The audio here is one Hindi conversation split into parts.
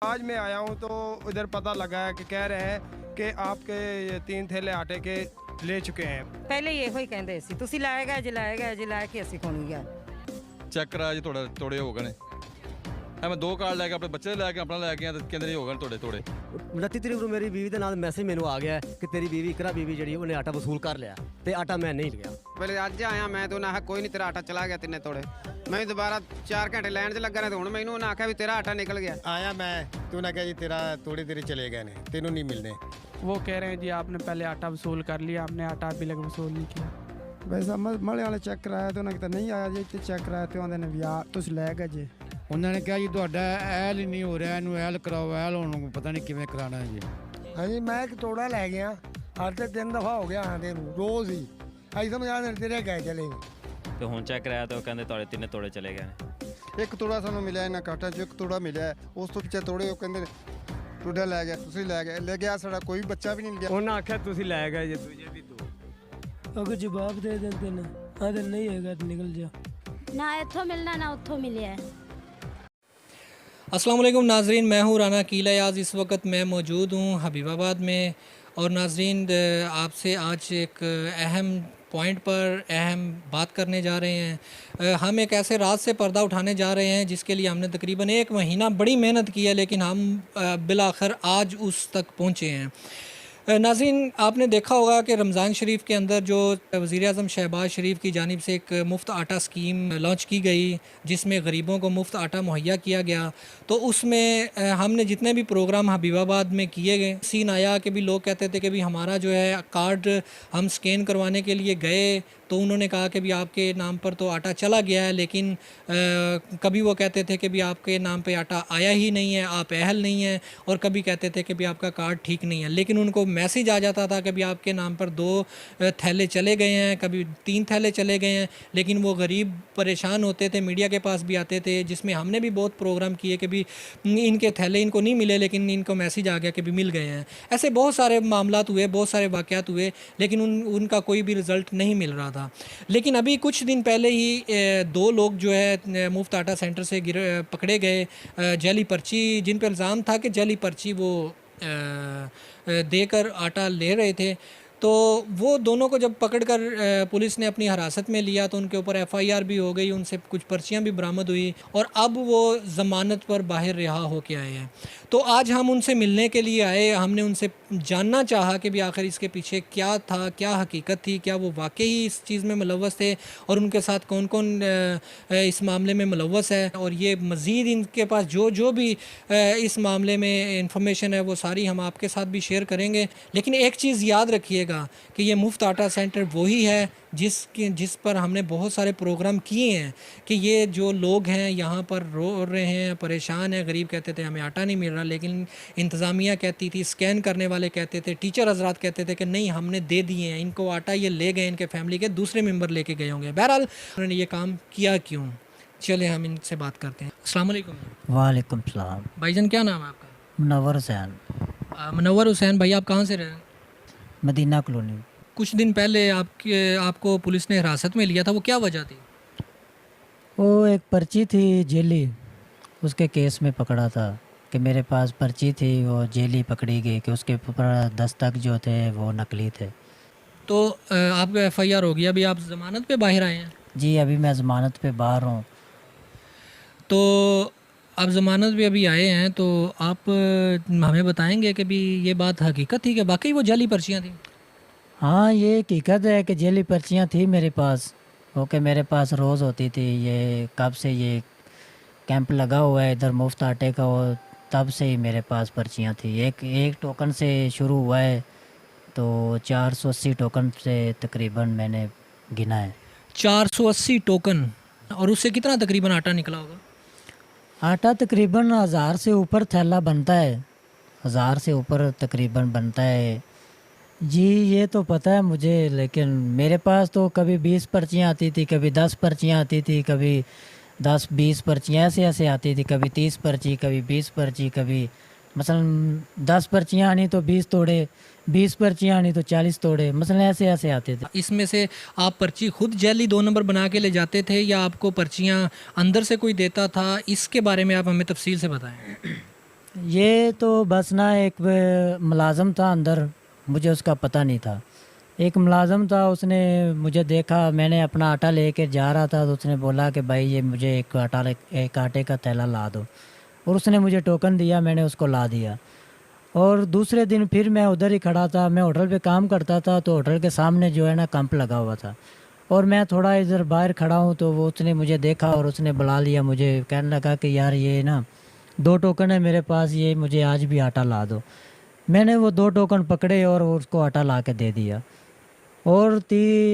आज मैं आया हूँ तो इधर पता लगा है कि कह रहे हैं कि आपके ये 3 थैले आटे के ले चुके हैं। ਪਹਿਲੇ ਇਹੋ ਹੀ ਕਹਿੰਦੇ ਸੀ ਤੁਸੀਂ ਲਾਏਗਾ ਜੇ ਲਾ ਕੇ ਅਸੀਂ ਕੋਣੀ ਗਿਆ ਚੈੱਕ ਕਰਾ ਜੀ ਤੁਹਾਡਾ ਤੋੜੇ ਹੋ ਗਏ ਨੇ ਮੈਂ 2 ਕਾਰਡ ਲੈ ਕੇ ਆਪਣੇ ਬੱਚੇ ਦੇ ਲੈ ਕੇ ਆਪਣਾ ਲੈ ਕੇ ਆ ਤੇ ਕਹਿੰਦੇ ਹੋ ਗਏ ਤੋੜੇ 29 ਤਰੀਕ ਨੂੰ ਮੇਰੀ ਬੀਵੀ ਦੇ ਨਾਲ ਮੈਸੇਜ ਮੈਨੂੰ ਆ ਗਿਆ ਕਿ ਤੇਰੀ ਬੀਵੀ ਇਕਰਾ ਬੀਵੀ ਜਿਹੜੀ ਉਹਨੇ ਆਟਾ ਵਸੂਲ ਕਰ ਲਿਆ ਤੇ ਆਟਾ ਮੈਂ ਨਹੀਂ ਲਿਆ। ਪਹਿਲੇ ਅੱਜ ਆਇਆ ਮੈਂ ਤੇ ਉਹਨਾਂ ਆਖਿਆ ਕੋਈ ਨਹੀਂ ਤੇਰਾ ਆਟਾ ਚਲਾ ਗਿਆ ਤਿੰਨੇ ਤੋੜੇ। ਮੈਂ ਦੁਬਾਰਾ 4 ਘੰਟੇ ਲਾਈਨ 'ਚ ਲੱਗਾ ਰਿਹਾ ਤੇ ਹੁਣ ਮੈਨੂੰ ਉਹਨਾਂ ਆਖਿਆ ਵੀ ਤੇਰਾ ਆਟਾ ਨਿਕਲ ਗਿਆ। आया मैं तो उन्हें कहा जी तेरा थोड़ी देर चले गए ने तेनों नहीं मिलने। वो कह रहे हैं जी आपने पहले आटा वसूल कर लिया, आपने आटा अभी लग वसूल नहीं किया। वैसा मले वाले चेक कराया तो उन्होंने नहीं आया जी इतने चेक कराया तो आंदे ने भी आ तुम लै गए जी। ਉਹਨਾਂ ਨੇ ਕਿਹਾ ਜੀ ਤੁਹਾਡਾ ਐਲ ਹੀ ਨਹੀਂ ਹੋ ਰਿਹਾ, ਇਹਨੂੰ ਐਲ ਕਰਾਓ, ਐਲ ਹੁਣ ਪਤਾ ਨਹੀਂ ਕਿਵੇਂ ਕਰਾਣਾ ਹੈ ਜੀ। ਹਾਂਜੀ ਮੈਂ ਇੱਕ ਤੋੜਾ ਲੈ ਗਿਆ ਹਰ ਤੇ 3 ਦਫਾ ਹੋ ਗਿਆ ਆਂਦੇ ਨੂੰ ਰੋਜ਼ ਹੀ ਅਸੀਂ ਸਮਝ ਆਂਦੇ ਤੇਰੇ ਗਏ ਚਲੇ ਤੇ ਹੁਣ ਚੈੱਕ ਕਰਾਇਆ ਤਾਂ ਉਹ ਕਹਿੰਦੇ ਤੁਹਾਡੇ ਤਿੰਨੇ ਤੋੜੇ ਚਲੇ ਗਏ ਨੇ। एक तोड़ा सानू मिला है ना काटा जो एक तोड़ा मिला है उस तो पिछले तोड़े कहते टूडा लै गया तुसी ले गया साड़ा कोई बच्चा भी नहीं लिया। ਉਹਨਾਂ ਆਖਿਆ ਤੁਸੀਂ ਲੈ ਗਏ ਜੇ ਦੂਜੇ ਵੀ ਦੋ ਅਗਰ ਜਵਾਬ ਦੇ ਦਿੰਦੇ ਨੇ ਆਦੇ ਨਹੀਂ ਹੈਗਾ ਤੇ ਨਿਕਲ ਜਾ ना इत्थों मिलना ना उत्थों मिले। अस्सलाम वालेकुम नाजरीन, मैं हूँ राना कीलायाज। इस वक्त मैं मौजूद हूँ हबीबाबाद में। और नाजरीन आपसे आज एक अहम पॉइंट पर अहम बात करने जा रहे हैं। हम एक ऐसे राज से पर्दा उठाने जा रहे हैं जिसके लिए हमने तकरीबन 1 महीना बड़ी मेहनत की है, लेकिन हम बिलाखिर आज उस तक पहुँचे हैं। नाज़रीन आपने देखा होगा कि रमज़ान शरीफ के अंदर जो वज़ीर आज़म शहबाज शरीफ की जानिब से एक मुफ्त आटा स्कीम लॉन्च की गई जिसमें गरीबों को मुफ्त आटा मुहैया किया गया, तो उसमें हमने जितने भी प्रोग्राम हबीबाबाद में किए गए सीन आया कि भी लोग कहते थे कि भी हमारा जो है कार्ड हम स्कैन करवाने के लिए गए तो उन्होंने कहा कि भी आपके नाम पर तो आटा चला गया है, लेकिन कभी वो कहते थे कि भी आपके नाम पे आटा आया ही नहीं है, आप अहल नहीं हैं, और कभी कहते थे कि भी आपका कार्ड ठीक नहीं है। लेकिन उनको मैसेज आ जाता था कि भी आपके नाम पर 2 थैले चले गए हैं, कभी 3 थैले चले गए हैं। लेकिन वो गरीब परेशान होते थे, मीडिया के पास भी आते थे, जिसमें हमने भी बहुत प्रोग्राम किए कि भी इनके थैले इनको नहीं मिले, लेकिन इनको मैसेज आ गया कि भी मिल गए हैं। ऐसे बहुत सारे मामलात हुए, बहुत सारे वाक़यात हुए, लेकिन उनका कोई भी रिज़ल्ट नहीं मिल रहा था। लेकिन अभी कुछ दिन पहले ही 2 लोग जो है मुफ्त आटा सेंटर से पकड़े गए जैली पर्ची, जिन पर इल्ज़ाम था कि जैली पर्ची वो देकर आटा ले रहे थे। तो वो दोनों को जब पकड़कर पुलिस ने अपनी हिरासत में लिया तो उनके ऊपर FIR भी हो गई, उनसे कुछ पर्चियां भी बरामद हुई और अब वो ज़मानत पर बाहर रिहा होके आए हैं। तो आज हम उनसे मिलने के लिए आए, हमने उनसे जानना चाहा कि भी आखिर इसके पीछे क्या था, क्या हकीकत थी, क्या वो वाकई इस चीज़ में मुलव्वस थे और उनके साथ कौन कौन इस मामले में मुलव्वस है। और ये मज़ीद इनके पास जो भी इस मामले में इंफॉर्मेशन है वो सारी हम आपके साथ भी शेयर करेंगे। लेकिन एक चीज़ याद रखिएगा कि ये मुफ्त आटा सेंटर वही है जिस पर हमने बहुत सारे प्रोग्राम किए हैं कि ये जो लोग हैं यहाँ पर रो रहे हैं, परेशान हैं, गरीब कहते थे हमें आटा नहीं मिल रहा, लेकिन इंतज़ामिया कहती थी, स्कैन करने वाले कहते थे, टीचर हजरात कहते थे कि नहीं हमने दे दिए हैं इनको आटा, ये ले गए, इनके फैमिली के दूसरे मेंबर लेके गए होंगे। बहरहाल उन्होंने ये काम किया क्यों, चले हम इनसे बात करते हैं। अस्सलाम वालेकुम। वालेकुम सलाम। भाईजान क्या नाम है आपका? मुनव्वर हुसैन। मुनव्वर हुसैन भाई, आप कहाँ से रहे? मदीना कॉलोनी। कुछ दिन पहले आपको पुलिस ने हिरासत में लिया था, वो क्या वजह थी? वो एक पर्ची थी जेली, उसके केस में पकड़ा था कि मेरे पास पर्ची थी, वो जेली पकड़ी गई कि उसके ऊपर दस्तक जो थे वो नकली थे। तो आपका FIR हो गया, अभी आप ज़मानत पे बाहर आए हैं? जी अभी मैं ज़मानत पे बाहर हूँ। तो आप ज़मानत पे अभी आए हैं, तो आप हमें बताएंगे कि भी ये बात हकीकत थी कि वाकई वो जाली पर्चियाँ थी? हाँ ये हकीकत है कि जेली पर्चियाँ थी मेरे पास, वो कि मेरे पास रोज़ होती थी। ये कब से ये कैंप लगा हुआ है इधर मुफ्त आटे का, वो तब से ही मेरे पास पर्चियाँ थी। एक टोकन से शुरू हुआ है तो 480 टोकन से तकरीबन मैंने गिना है। 480 टोकन, और उससे कितना तकरीबन आटा निकला होगा? आटा तकरीबन 1000 से ऊपर थैला बनता है, 1000 से ऊपर तकरीबन बनता है। जी ये तो पता है मुझे, लेकिन मेरे पास तो कभी 20 पर्चियाँ आती थी, कभी 10 पर्चियाँ आती थी, कभी 10-20 पर्चियाँ ऐसे आती थी, कभी 30 पर्ची, कभी 20 पर्ची, कभी मसलन 10 पर्चियाँ आनी तो 20 तोड़े, 20 पर्चियाँ आनी तो 40 तोड़े, मसलन ऐसे आते थे। इसमें से आप पर्ची खुद जैली 2 नंबर बना के ले जाते थे या आपको पर्चियाँ अंदर से कोई देता था? इसके बारे में आप हमें तफसील से बताएं। ये तो बस ना एक मुलाजम था अंदर, मुझे उसका पता नहीं था। एक मुलाजम था, उसने मुझे देखा, मैंने अपना आटा लेके जा रहा था तो उसने बोला कि भाई ये मुझे एक आटे का थैला ला दो, और उसने मुझे टोकन दिया, मैंने उसको ला दिया। और दूसरे दिन फिर मैं उधर ही खड़ा था, मैं होटल पे काम करता था, तो होटल के सामने जो है ना कैंप लगा हुआ था, और मैं थोड़ा इधर बाहर खड़ा हूँ, तो वो उसने मुझे देखा और उसने बुला लिया मुझे, कहने लगा कि यार ये ना 2 टोकन है मेरे पास, ये मुझे आज भी आटा ला दो। मैंने वो 2 टोकन पकड़े और उसको आटा ला के दे दिया। और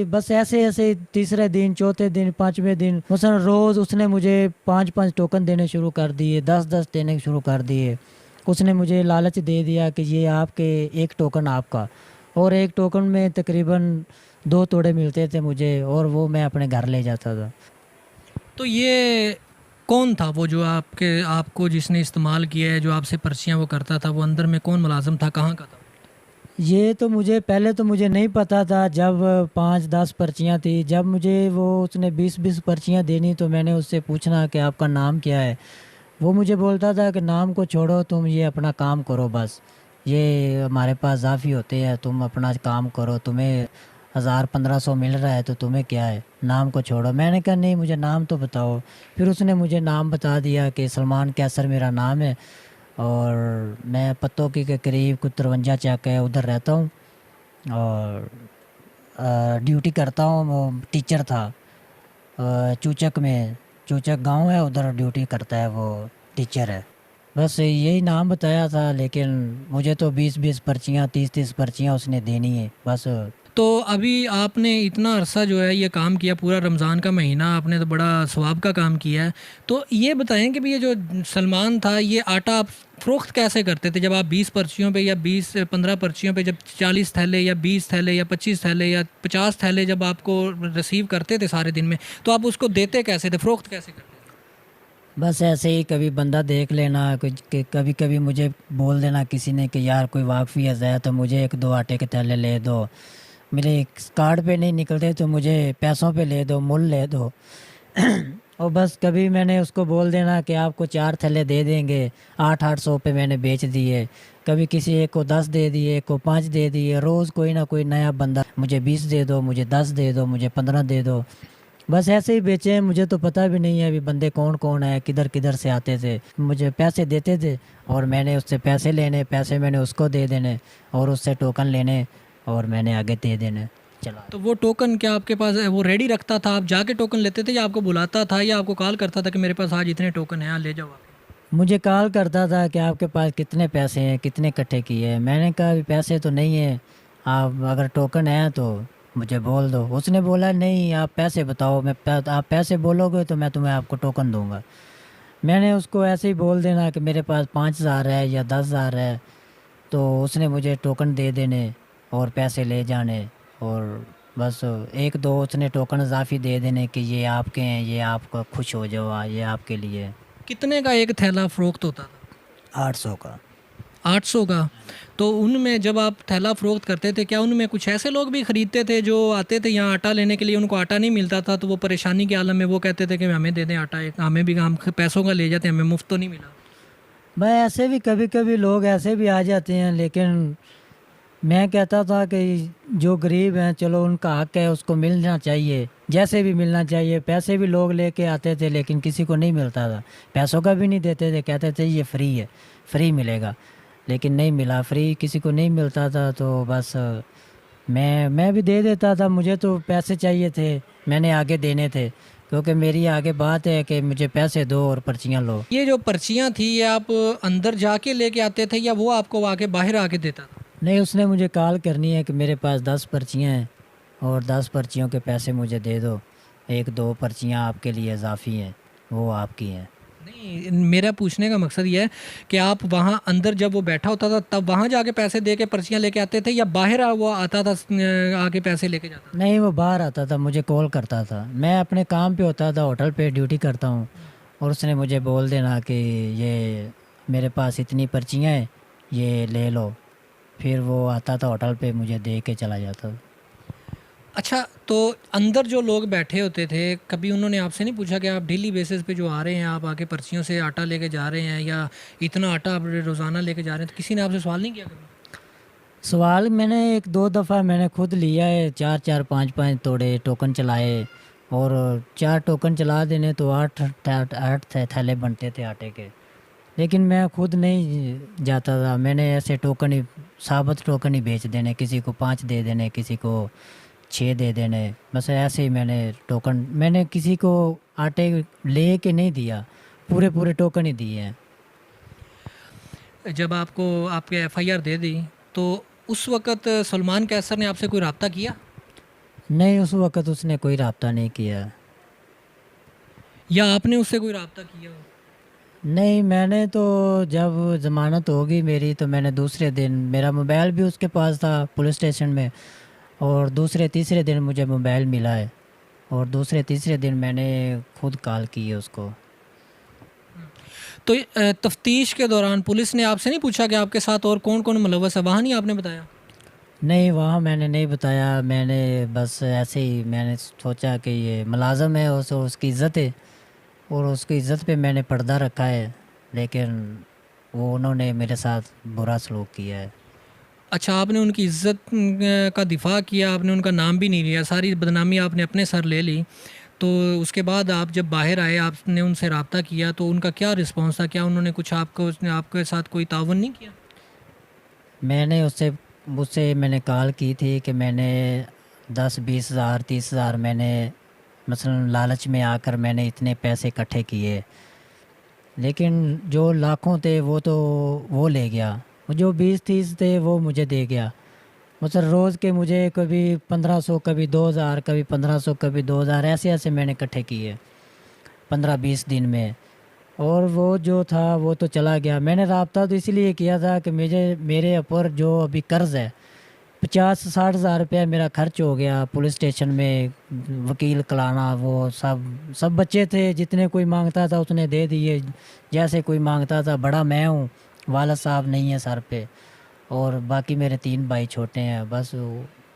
बस ऐसे ऐसे तीसरे दिन, चौथे दिन, 5वें दिन मसलन रोज़ उसने मुझे 5-5 टोकन देने शुरू कर दिए, 10-10 देने शुरू कर दिए। उसने मुझे लालच दे दिया कि ये आपके 1 टोकन आपका, और 1 टोकन में तकरीबन 2 तोड़े मिलते थे मुझे, और वो मैं अपने घर ले जाता था। तो ये कौन था वो जो आपको जिसने इस्तेमाल किया है, जो आपसे पर्चियाँ वो करता था, वो अंदर में कौन मुलाजिम था, कहाँ का था? ये तो मुझे पहले तो मुझे नहीं पता था, जब 5-10 पर्चियाँ थी, जब मुझे वो उसने 20-20 पर्चियाँ देनी, तो मैंने उससे पूछना कि आपका नाम क्या है। वो मुझे बोलता था कि नाम को छोड़ो, तुम ये अपना काम करो, बस ये हमारे पास ज़ाफ़ी होते हैं, तुम अपना काम करो, तुम्हें 1000-1500 मिल रहा है तो तुम्हें क्या है, नाम को छोड़ो। मैंने कहा नहीं, मुझे नाम तो बताओ। फिर उसने मुझे नाम बता दिया कि सलमान कैसर मेरा नाम है, और मैं पत्तों की के करीब कुछ 53 चक है उधर रहता हूँ, और ड्यूटी करता हूँ। वो टीचर था चूचक में, चूचक गांव है, उधर ड्यूटी करता है, वो टीचर है। बस यही नाम बताया था, लेकिन मुझे तो 20-20 पर्चियाँ, 30-30 पर्चियाँ उसने देनी है बस। तो अभी आपने इतना अरसा जो है ये काम किया, पूरा रमज़ान का महीना आपने तो बड़ा सवाब का काम किया है। तो ये बताएं कि भी ये जो सलमान था, ये आटा आप फ़रोख्त कैसे करते थे? जब आप 20 पर्चियों पे या 20-15 पर्चियों पे जब 40 थैले या 20 थैले या 25 थैले या 50 थैले जब आपको रिसीव करते थे सारे दिन में, तो आप उसको देते कैसे थे, फ़रोख्त कैसे करते थे? बस ऐसे ही कभी बंदा देख लेना, कभी कभी मुझे बोल देना किसी ने कि यार कोई वाकफ़ी है तो मुझे 1-2 आटे के थैले ले दो, मेरे कार्ड पे नहीं निकलते तो मुझे पैसों पे ले दो, मुल ले दो। और बस कभी मैंने उसको बोल देना कि आपको 4 थैले दे देंगे, 800 पे मैंने बेच दिए। कभी किसी एक को 10 दे दिए, एक को 5 दे दिए। रोज़ कोई ना कोई नया बंदा मुझे 20 दे दो, मुझे 10 दे दो, मुझे 15 दे दो। बस ऐसे ही बेचे हैं। मुझे तो पता भी नहीं है अभी बंदे कौन कौन है, किधर किधर से आते थे। मुझे पैसे देते थे और मैंने उससे पैसे लेने, पैसे मैंने उसको दे देने और उससे टोकन लेने और मैंने आगे दे देने चला। तो वो टोकन क्या आपके पास वो रेडी रखता था, आप जाके टोकन लेते थे या आपको बुलाता था या आपको कॉल करता था कि मेरे पास आज इतने टोकन हैं, ले जाओ? मुझे कॉल करता था कि आपके पास कितने पैसे हैं, कितने इकट्ठे किए हैं। मैंने कहा अभी पैसे तो नहीं है, आप अगर टोकन है तो मुझे बोल दो। उसने बोला नहीं, आप पैसे बताओ, आप पैसे बोलोगे तो मैं तुम्हें आपको टोकन दूंगा। मैंने उसको ऐसे ही बोल देना कि मेरे पास 5000 है या 10,000 है, तो उसने मुझे टोकन दे देने और पैसे ले जाने। और बस 1-2 उसने टोकन इजाफी दे देने कि ये आपके हैं, ये आपको खुश हो जाओ, ये आपके लिए। कितने का एक थैला फ़रोख्त होता था? 800 का। 800 का। तो उनमें जब आप थैला फ़रोख्त करते थे, क्या उनमें कुछ ऐसे लोग भी ख़रीदते थे जो आते थे यहाँ आटा लेने के लिए, उनको आटा नहीं मिलता था तो वो परेशानी के आलम में वो कहते थे कि हमें दे दें आटा, हमें भी, हम पैसों का ले जाते हैं, हमें मुफ्त तो नहीं मिला? भाई ऐसे भी कभी कभी लोग ऐसे भी आ जाते हैं, लेकिन मैं कहता था कि जो गरीब हैं चलो उनका हक है, उसको मिलना चाहिए, जैसे भी मिलना चाहिए। पैसे भी लोग लेके आते थे लेकिन किसी को नहीं मिलता था, पैसों का भी नहीं देते थे, कहते थे ये फ्री है, फ्री मिलेगा, लेकिन नहीं मिला। फ्री किसी को नहीं मिलता था तो बस मैं भी दे देता था। मुझे तो पैसे चाहिए थे, मैंने आगे देने थे, क्योंकि मेरी आगे बात है कि मुझे पैसे दो और पर्चियाँ लो। ये जो पर्चियाँ थी ये आप अंदर जाके लेके आते थे या वो आपको आके बाहर आके देता था? नहीं, उसने मुझे कॉल करनी है कि मेरे पास 10 पर्चियाँ हैं और 10 पर्चियों के पैसे मुझे दे दो, 1-2 पर्चियाँ आपके लिए इजाफी हैं, वो आपकी हैं। नहीं, मेरा पूछने का मकसद ये है कि आप वहाँ अंदर जब वो बैठा होता था तब वहाँ जाके पैसे दे के पर्चियाँ लेके आते थे या बाहर वो आता था आके पैसे लेके जाता था? नहीं, वो बाहर आता था, मुझे कॉल करता था। मैं अपने काम पे होता था, होटल पे ड्यूटी करता हूँ, और उसने मुझे बोल देना कि ये मेरे पास इतनी पर्चियाँ हैं, ये ले लो। फिर वो आता था होटल पे, मुझे दे के चला जाता था। अच्छा, तो अंदर जो लोग बैठे होते थे, कभी उन्होंने आपसे नहीं पूछा कि आप डेली बेसिस पे जो आ रहे हैं, आप आके पर्चियों से आटा लेके जा रहे हैं या इतना आटा आप रोज़ाना लेके जा रहे हैं, तो किसी ने आपसे सवाल नहीं किया कभी? सवाल मैंने 1-2 दफ़ा मैंने खुद लिया है, 4-4 5-5 तोड़े टोकन चलाए, और 4 टोकन चला देने तो 8 थैले बनते थे आटे के। लेकिन मैं खुद नहीं जाता था, मैंने ऐसे टोकन ही, साबुत टोकन ही बेच देने, किसी को 5 दे देने, किसी को 6 दे देने, बस ऐसे ही मैंने टोकन, मैंने किसी को आटे ले के नहीं दिया, पूरे पूरे टोकन ही दिए हैं। जब आपको आपके FIR दे दी तो उस वक़्त सलमान कैसर ने आपसे कोई रब्ता किया? नहीं, उस वक़्त उसने कोई रब्ता नहीं किया। या आपने उससे कोई रब्ता किया हो? नहीं, मैंने तो जब ज़मानत होगी मेरी तो मैंने दूसरे दिन, मेरा मोबाइल भी उसके पास था पुलिस स्टेशन में, और दूसरे तीसरे दिन मुझे मोबाइल मिला है, और दूसरे तीसरे दिन मैंने खुद कॉल की है उसको। तो तफ्तीश के दौरान पुलिस ने आपसे नहीं पूछा कि आपके साथ और कौन कौन मुलव्वस है, वहाँ नहीं आपने बताया? नहीं, वहाँ मैंने नहीं बताया, मैंने बस ऐसे ही मैंने सोचा कि ये मुलाज़म है, उसकी इज़्ज़त है, और उसकी इज़्ज़त पे मैंने पर्दा रखा है, लेकिन वो उन्होंने मेरे साथ बुरा सलूक किया है। अच्छा, आपने उनकी इज़्ज़त का दिफ़ा किया, आपने उनका नाम भी नहीं लिया, सारी बदनामी आपने अपने सर ले ली। तो उसके बाद आप जब बाहर आए, आपने उनसे रब्ता किया, तो उनका क्या रिस्पॉन्स था? क्या उन्होंने कुछ उसने आपके साथ कोई ताउन नहीं किया? मैंने उससे मैंने कॉल की थी कि मैंने 10-20 हज़ार 30 हज़ार मैंने मसलन लालच में आकर मैंने इतने पैसे इकट्ठे किए, लेकिन जो लाखों थे वो तो वो ले गया, जो 20-30 थे वो मुझे दे गया। मतलब रोज़ के मुझे कभी 1500, कभी 2000, कभी 1500, कभी 2000, ऐसे ऐसे मैंने इकट्ठे किए 15-20 दिन में, और वो जो था वो तो चला गया। मैंने रब्ता तो इसलिए किया था कि मेरे ऊपर जो अभी कर्ज़ है 50-60 हज़ार रुपया मेरा खर्च हो गया, पुलिस स्टेशन में वकील कलाना, वो सब बच्चे थे, जितने कोई मांगता था उसने दे दिए, जैसे कोई मांगता था। बड़ा मैं हूँ, वालिद साहब नहीं है सर पे, और बाकी मेरे 3 भाई छोटे हैं। बस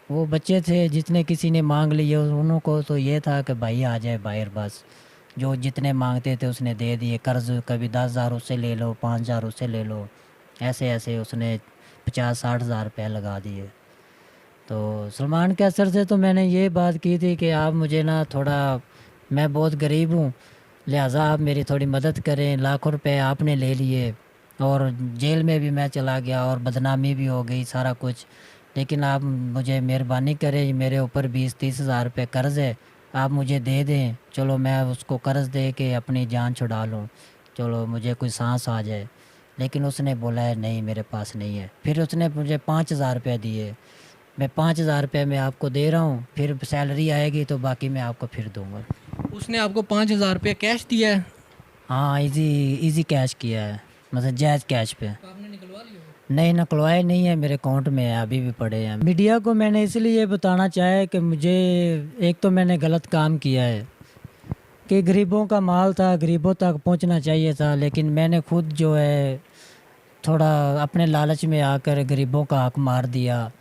वो बच्चे थे, जितने किसी ने मांग लिए उनको तो ये था कि भाई आ जाए बाहर, बस जो जितने मांगते थे उसने दे दिए। कर्ज़ कभी 10,000 उससे ले लो, 5,000 उससे ले लो, ऐसे ऐसे उसने 50-60 हज़ार रुपये लगा दिए। तो सलमान कैसर से तो मैंने ये बात की थी कि आप मुझे ना थोड़ा, मैं बहुत गरीब हूँ, लिहाजा आप मेरी थोड़ी मदद करें। लाखों रुपए आपने ले लिए, और जेल में भी मैं चला गया, और बदनामी भी हो गई, सारा कुछ। लेकिन आप मुझे मेहरबानी करें, मेरे ऊपर 20-30 हज़ार रुपये कर्ज़ है, आप मुझे दे दें, चलो मैं उसको कर्ज़ दे के अपनी जान छुड़ा लूँ, चलो मुझे कोई सांस आ जाए। लेकिन उसने बोला है नहीं, मेरे पास नहीं है। फिर उसने मुझे 5,000 रुपये दिए, मैं 5,000 रुपये मैं आपको दे रहा हूँ, फिर सैलरी आएगी तो बाकी मैं आपको फिर दूँगा। उसने आपको 5,000 रुपये कैश दिया है? हाँ, इजी कैश किया है, मतलब जायज़ कैश पे। तो आपने निकलवा लिया? नहीं, निकलवाए नहीं है, मेरे अकाउंट में है, अभी भी पड़े हैं। मीडिया को मैंने इसलिए बताना चाहा कि मुझे, एक तो मैंने गलत काम किया है कि गरीबों का माल था, गरीबों तक पहुंचना चाहिए था, लेकिन मैंने खुद जो है थोड़ा अपने लालच में आकर गरीबों का हक मार दिया।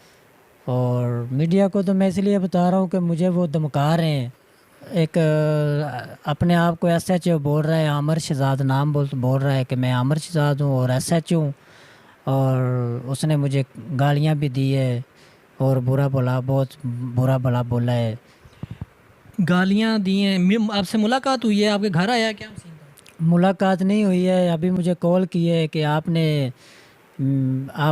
और मीडिया को तो मैं इसलिए बता रहा हूँ कि मुझे वो धमका रहे हैं। एक अपने आप को SHO बोल रहा है, आमिर शहजाद नाम बोल रहा है कि मैं आमिर शहजाद हूँ और SHO हूँ, और उसने मुझे गालियाँ भी दी है और बहुत बुरा भला बोला है। गालियाँ दी हैं? आपसे मुलाकात हुई है? आपके घर आया क्या? मुलाकात नहीं हुई है, अभी मुझे कॉल की है कि आप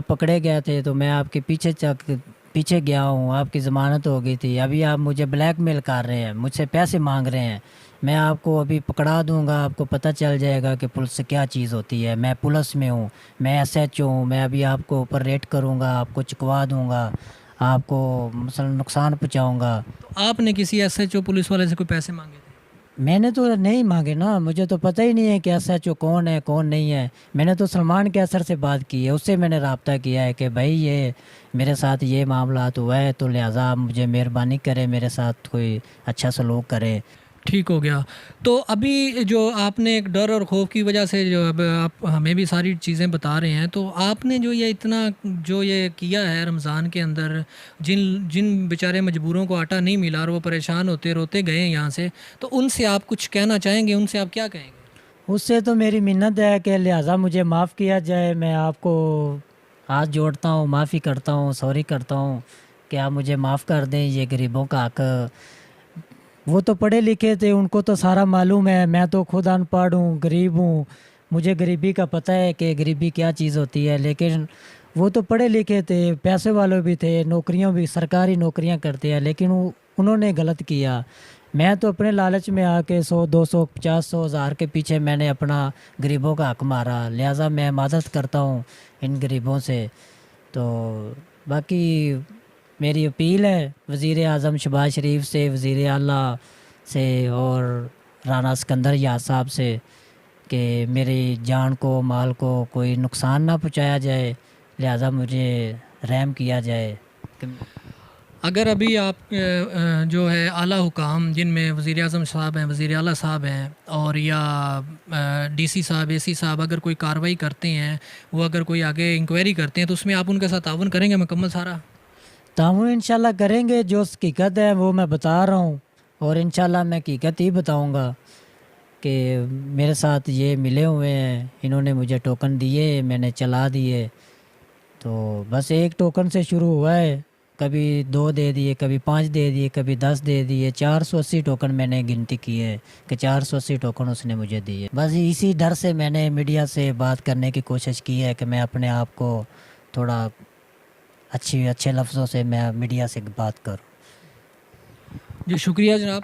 पकड़े गए थे तो मैं आपके पीछे गया हूँ, आपकी ज़मानत हो गई थी, अभी आप मुझे ब्लैकमेल कर रहे हैं, मुझसे पैसे मांग रहे हैं, मैं आपको अभी पकड़ा दूंगा, आपको पता चल जाएगा कि पुलिस क्या चीज़ होती है। मैं पुलिस में हूँ, मैं SHO हूँ, मैं अभी आपको ऊपर रेड करूँगा, आपको चुकवा दूँगा, आपको मसलन नुकसान पहुँचाऊँगा। तो आपने किसी SHO पुलिस वाले से कोई पैसे मांगे थे? मैंने तो नहीं मांगे ना, मुझे तो पता ही नहीं है कि SHO कौन है कौन नहीं है। मैंने तो सलमान कैसर से बात की है, उससे मैंने रब्ता किया है कि भाई ये मेरे साथ ये मामला हुआ है, तो लिहाजा आप मुझे मेहरबानी करें, मेरे साथ कोई अच्छा सलूक करें। ठीक हो गया। तो अभी जो आपने एक डर और खौफ की वजह से जो अब आप हमें भी सारी चीज़ें बता रहे हैं, तो आपने जो ये इतना जो ये किया है रमज़ान के अंदर, जिन जिन बेचारे मजबूरों को आटा नहीं मिला और वो परेशान होते रोते गए यहाँ से, तो उनसे आप कुछ कहना चाहेंगे? उनसे आप क्या कहेंगे? उससे तो मेरी मिन्नत है कि लिहाजा मुझे माफ़ किया जाए। मैं आपको हाथ जोड़ता हूँ, माफ़ी करता हूँ, सॉरी करता हूँ कि आप मुझे माफ़ कर दें। ये गरीबों का हक, वो तो पढ़े लिखे थे, उनको तो सारा मालूम है। मैं तो खुद अनपढ़ हूँ, गरीब हूँ, मुझे गरीबी का पता है कि गरीबी क्या चीज़ होती है। लेकिन वो तो पढ़े लिखे थे, पैसे वाले भी थे, नौकरियाँ भी सरकारी नौकरियाँ करते हैं, लेकिन उन्होंने गलत किया। मैं तो अपने लालच में आके 100, 200, 50, 100, 1000 के पीछे मैंने अपना गरीबों का हक मारा। लिहाजा मैं मदद करता हूँ इन गरीबों से। तो बाकी मेरी अपील है वज़ीर आज़म शहबाज शरीफ से, वज़ीर आला से और राना सिकंदर याद साहब से कि मेरी जान को, माल को कोई नुकसान ना पहुँचाया जाए। लिहाजा मुझे रहम किया जाए। अगर अभी आप जो है आला हुकाम, जिनमें वज़ीर आज़म साहब हैं, वज़ीर आला साहब हैं और या डीसी साहब, एसी साहब अगर कोई कार्रवाई करते हैं, वो अगर कोई आगे इंक्वायरी करते हैं, तो उसमें आप उनके साथ ताउन करेंगे मुकम्मल सारा? ताउन इंशाल्लाह करेंगे। जो हकीकत है वो मैं बता रहा हूँ और इंशाल्लाह मैं हकीकत ही बताऊँगा कि मेरे साथ ये मिले हुए हैं, इन्होंने मुझे टोकन दिए, मैंने चला दिए। तो बस एक टोकन से शुरू हुआ है, कभी 2 दे दिए, कभी 5 दे दिए, कभी 10 दे दिए। 480 टोकन मैंने गिनती की है कि 480 टोकन उसने मुझे दिए। बस इसी डर से मैंने मीडिया से बात करने की कोशिश की है कि मैं अपने आप को थोड़ा अच्छे लफ्ज़ों से मैं मीडिया से बात करूं। जी शुक्रिया जनाब।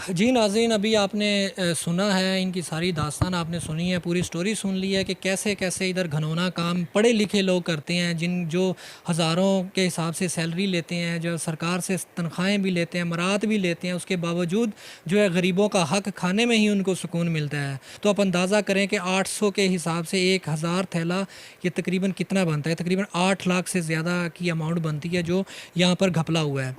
जी नाज़रीन, अभी आपने सुना है, इनकी सारी दास्तान आपने सुनी है, पूरी स्टोरी सुन ली है कि कैसे कैसे इधर घनौना काम पढ़े लिखे लोग करते हैं, जो हज़ारों के हिसाब से सैलरी लेते हैं, जो सरकार से तनख्वाहें भी लेते हैं, मरात भी लेते हैं, उसके बावजूद जो है गरीबों का हक खाने में ही उनको सुकून मिलता है। तो आप अंदाज़ा करें कि 800 के हिसाब से 1000 थैला ये तकरीबन कितना बनता है? तकरीबन 8 लाख से ज़्यादा की अमाउंट बनती है जो यहाँ पर घपला हुआ है।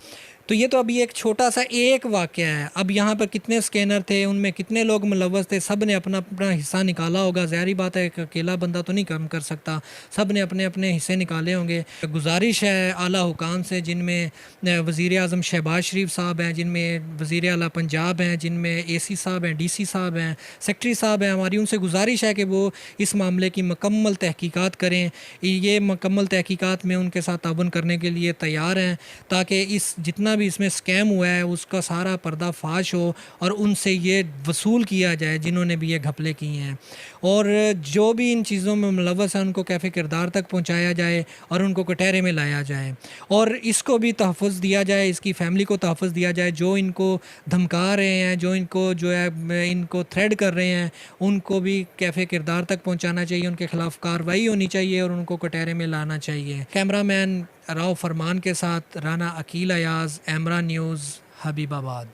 तो ये तो अभी एक छोटा सा एक वाक़या है। अब यहाँ पर कितने स्कैनर थे, उनमें कितने लोग मुलव्वस थे, सब ने अपना अपना हिस्सा निकाला होगा। ज़ाहिर बात है, एक अकेला बंदा तो नहीं काम कर सकता, सब ने अपने अपने हिस्से निकाले होंगे। गुजारिश है आला हुकाम से, जिनमें वज़ीर आज़म शहबाज शरीफ साहब हैं, जिनमें वज़ीर आला पंजाब हैं, जिनमें एसी साहब हैं, डीसी साहब हैं, सेक्रेटरी साहब हैं, हमारी उनसे गुजारिश है कि वो इस मामले की मुकम्मल तहकीकात करें। ये मुकम्मल तहकीकात में उनके साथ ताउन करने के लिए तैयार हैं, ताकि इस जितना भी इसमें स्कैम हुआ है उसका सारा पर्दाफाश हो और उनसे ये वसूल किया जाए जिन्होंने भी ये घपले किए हैं। और जो भी इन चीज़ों में मुलव्वस है उनको कैफ़े किरदार तक पहुंचाया जाए और उनको कटहरे में लाया जाए। और इसको भी तहफ़्फ़ुज़ दिया जाए, इसकी फ़ैमिली को तहफ़्फ़ुज़ दिया जाए। जो इनको धमका रहे हैं, जो इनको जो है इनको थ्रेड कर रहे हैं, उनको भी कैफ़े किरदार तक पहुँचाना चाहिए, उनके ख़िलाफ़ कार्रवाई होनी चाहिए और उनको कटहरे में लाना चाहिए। कैमरामैन राव फरमान के साथ राना अकील अयाज़, एमरा न्यूज़, हबीबाबाद।